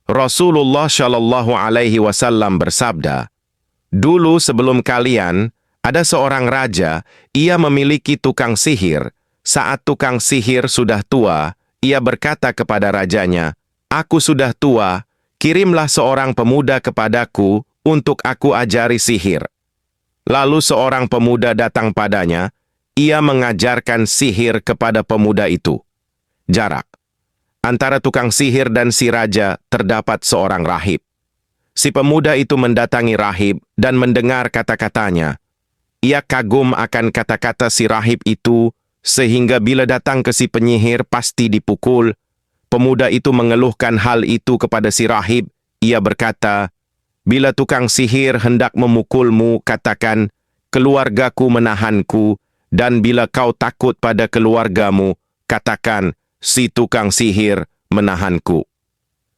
Rasulullah Shallallahu Alaihi Wasallam bersabda, "Dulu sebelum kalian, ada seorang raja, ia memiliki tukang sihir. Saat tukang sihir sudah tua, ia berkata kepada rajanya, 'Aku sudah tua, kirimlah seorang pemuda kepadaku untuk aku ajari sihir.' Lalu seorang pemuda datang padanya, ia mengajarkan sihir kepada pemuda itu. Jarak antara tukang sihir dan si raja terdapat seorang rahib. Si pemuda itu mendatangi rahib dan mendengar kata-katanya. Ia kagum akan kata-kata si rahib itu, sehingga bila datang ke si penyihir pasti dipukul. Pemuda itu mengeluhkan hal itu kepada si rahib. Ia berkata, "Bila tukang sihir hendak memukulmu, katakan, 'Keluargaku menahanku,' dan bila kau takut pada keluargamu, katakan, 'Si tukang sihir menahanku.'"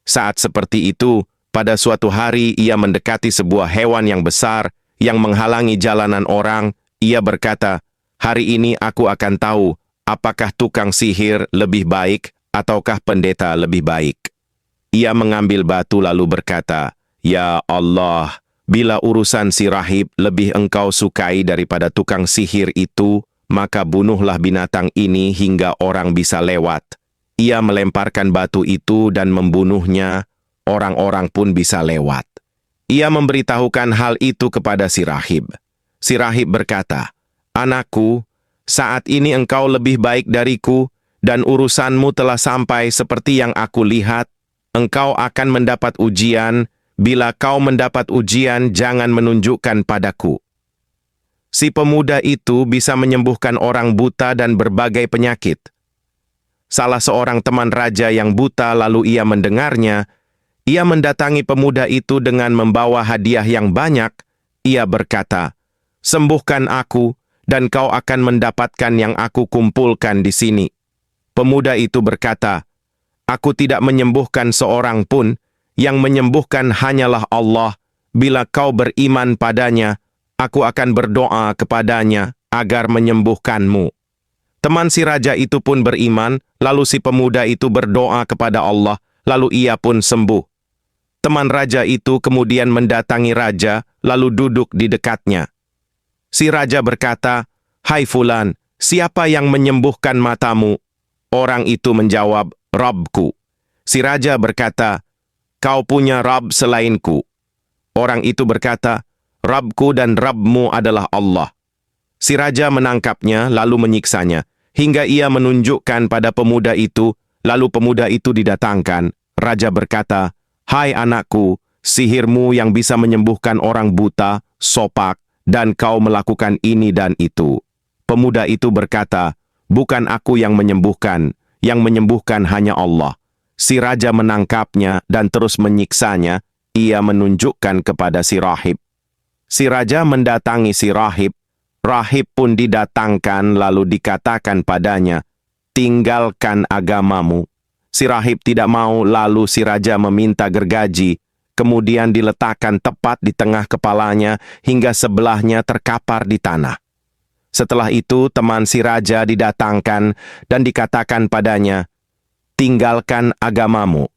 Saat seperti itu, pada suatu hari ia mendekati sebuah hewan yang besar yang menghalangi jalanan orang. Ia berkata, "Hari ini aku akan tahu apakah tukang sihir lebih baik ataukah pendeta lebih baik." Ia mengambil batu lalu berkata, "Ya Allah, bila urusan si rahib lebih engkau sukai daripada tukang sihir itu, maka bunuhlah binatang ini hingga orang bisa lewat." Ia melemparkan batu itu dan membunuhnya, orang-orang pun bisa lewat. Ia memberitahukan hal itu kepada si rahib. Si rahib berkata, "Anakku, saat ini engkau lebih baik dariku, dan urusanmu telah sampai seperti yang aku lihat. Engkau akan mendapat ujian. Bila kau mendapat ujian, jangan menunjukkan padaku." Si pemuda itu bisa menyembuhkan orang buta dan berbagai penyakit. Salah seorang teman raja yang buta lalu ia mendengarnya. Ia mendatangi pemuda itu dengan membawa hadiah yang banyak. Ia berkata, "Sembuhkan aku, dan kau akan mendapatkan yang aku kumpulkan di sini." Pemuda itu berkata, "Aku tidak menyembuhkan seorang pun, yang menyembuhkan hanyalah Allah. Bila kau beriman padanya, aku akan berdoa kepadanya agar menyembuhkanmu." Teman si raja itu pun beriman, lalu si pemuda itu berdoa kepada Allah, lalu ia pun sembuh. Teman raja itu kemudian mendatangi raja, lalu duduk di dekatnya. Si raja berkata, "Hai Fulan, siapa yang menyembuhkan matamu?" Orang itu menjawab, "Rabbku." Si raja berkata, "Kau punya Rabb selainku." Orang itu berkata, "Rabbku dan Rabbmu adalah Allah." Si raja menangkapnya lalu menyiksanya, hingga ia menunjukkan pada pemuda itu, lalu pemuda itu didatangkan. Raja berkata, "Hai anakku, sihirmu yang bisa menyembuhkan orang buta, sopak, dan kau melakukan ini dan itu." Pemuda itu berkata, "Bukan aku yang menyembuhkan hanya Allah." Si raja menangkapnya dan terus menyiksanya. Ia menunjukkan kepada si rahib. Si raja mendatangi si rahib. Rahib pun didatangkan lalu dikatakan padanya, "Tinggalkan agamamu." Si rahib tidak mau, lalu si raja meminta gergaji, kemudian diletakkan tepat di tengah kepalanya hingga sebelahnya terkapar di tanah. Setelah itu teman si raja didatangkan dan dikatakan padanya, "Tinggalkan agamamu."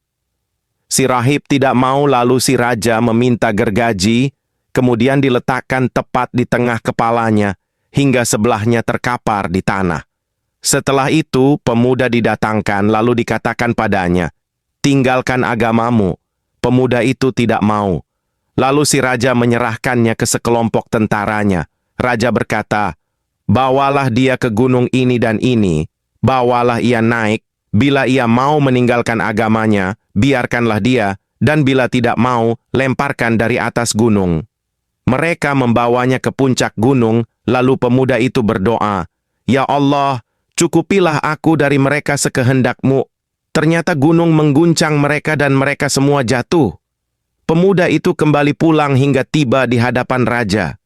Si rahib tidak mau, lalu si raja meminta gergaji, kemudian diletakkan tepat di tengah kepalanya, hingga sebelahnya terkapar di tanah. Setelah itu, pemuda didatangkan, lalu dikatakan padanya, "Tinggalkan agamamu." Pemuda itu tidak mau. Lalu si raja menyerahkannya ke sekelompok tentaranya. Raja berkata, "Bawalah dia ke gunung ini dan ini, bawalah ia naik. Bila ia mau meninggalkan agamanya, biarkanlah dia, dan bila tidak mau, lemparkan dari atas gunung." Mereka membawanya ke puncak gunung, lalu pemuda itu berdoa, "Ya Allah, cukupilah aku dari mereka sekehendak-Mu." Ternyata gunung mengguncang mereka dan mereka semua jatuh. Pemuda itu kembali pulang hingga tiba di hadapan raja.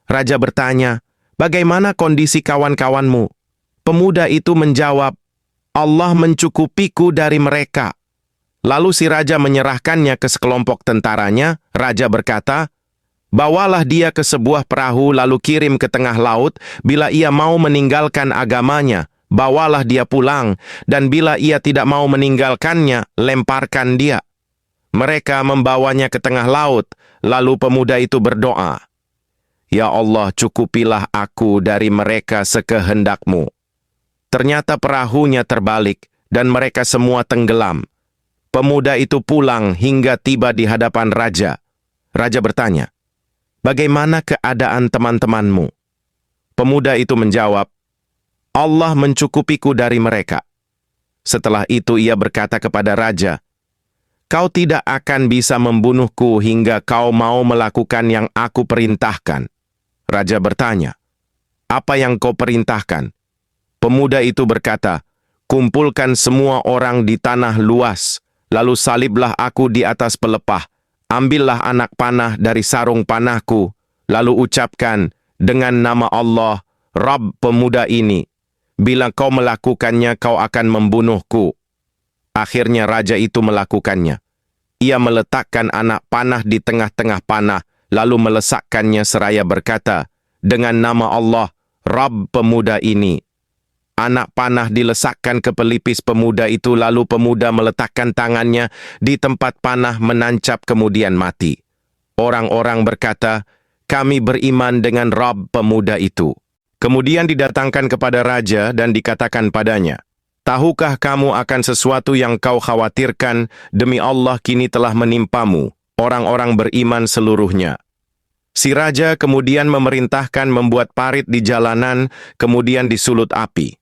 Raja bertanya, "Bagaimana kondisi kawan-kawanmu?" Pemuda itu menjawab, "Allah mencukupiku dari mereka." Lalu si raja menyerahkannya ke sekelompok tentaranya. Raja berkata, "Bawalah dia ke sebuah perahu lalu kirim ke tengah laut. Bila ia mau meninggalkan agamanya, bawalah dia pulang. Dan bila ia tidak mau meninggalkannya, lemparkan dia." Mereka membawanya ke tengah laut, lalu pemuda itu berdoa, "Ya Allah, cukupilah aku dari mereka sekehendak-Mu." Ternyata perahunya terbalik, dan mereka semua tenggelam. Pemuda itu pulang hingga tiba di hadapan raja. Raja bertanya, "Bagaimana keadaan teman-temanmu?" Pemuda itu menjawab, "Allah mencukupiku dari mereka." Setelah itu ia berkata kepada raja, "Kau tidak akan bisa membunuhku hingga kau mau melakukan yang aku perintahkan." Raja bertanya, "Apa yang kau perintahkan?" Pemuda itu berkata, "Kumpulkan semua orang di tanah luas, lalu saliblah aku di atas pelepah. Ambillah anak panah dari sarung panahku, lalu ucapkan, 'Dengan nama Allah, Rabb pemuda ini.' Bila kau melakukannya, kau akan membunuhku." Akhirnya raja itu melakukannya. Ia meletakkan anak panah di tengah-tengah panah, lalu melesakkannya seraya berkata, "Dengan nama Allah, Rabb pemuda ini." Anak panah dilesakkan ke pelipis pemuda itu, lalu pemuda meletakkan tangannya di tempat panah menancap kemudian mati. Orang-orang berkata, "Kami beriman dengan Rabb pemuda itu." Kemudian didatangkan kepada raja dan dikatakan padanya, "Tahukah kamu akan sesuatu yang kau khawatirkan? Demi Allah kini telah menimpamu, orang-orang beriman seluruhnya." Si raja kemudian memerintahkan membuat parit di jalanan, kemudian disulut api.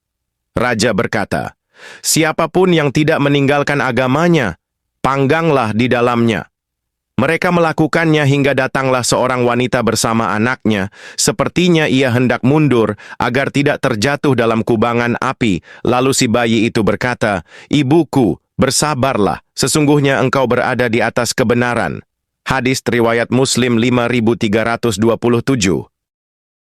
Raja berkata, "Siapapun yang tidak meninggalkan agamanya, pangganglah di dalamnya." Mereka melakukannya hingga datanglah seorang wanita bersama anaknya. Sepertinya ia hendak mundur agar tidak terjatuh dalam kubangan api. Lalu si bayi itu berkata, "Ibuku, bersabarlah, sesungguhnya engkau berada di atas kebenaran." Hadis riwayat Muslim 5327.